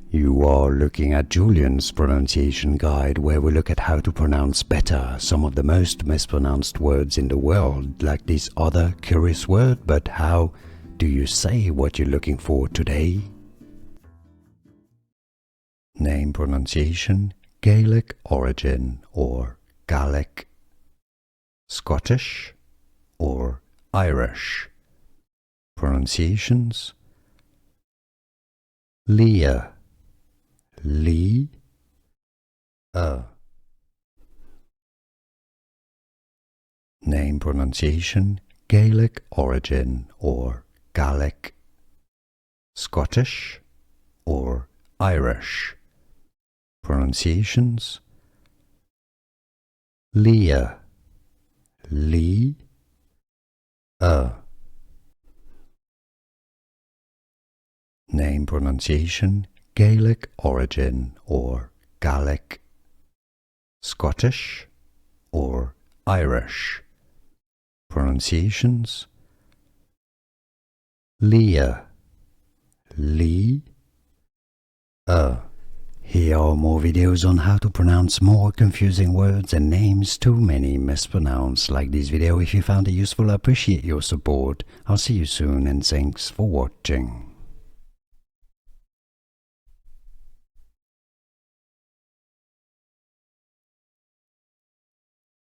You are looking at Julian's pronunciation guide, where we look at how to pronounce better some of the most mispronounced words in the world, like this other curious word. But how do you say what you're looking for today? Name pronunciation, Gaelic origin or Gaelic, Scottish or Irish. Pronunciations: Leah, Lee, Name pronunciation, Gaelic origin or Gaelic, Scottish or Irish. Pronunciations: Leah, Lee, Name pronunciation, Gaelic origin or Gaelic, Scottish or Irish. Pronunciations: Leah, Lee, Here are more videos on how to pronounce more confusing words and names too many mispronounced. Like this video if you found it useful. I appreciate your support. I'll see you soon and thanks for watching.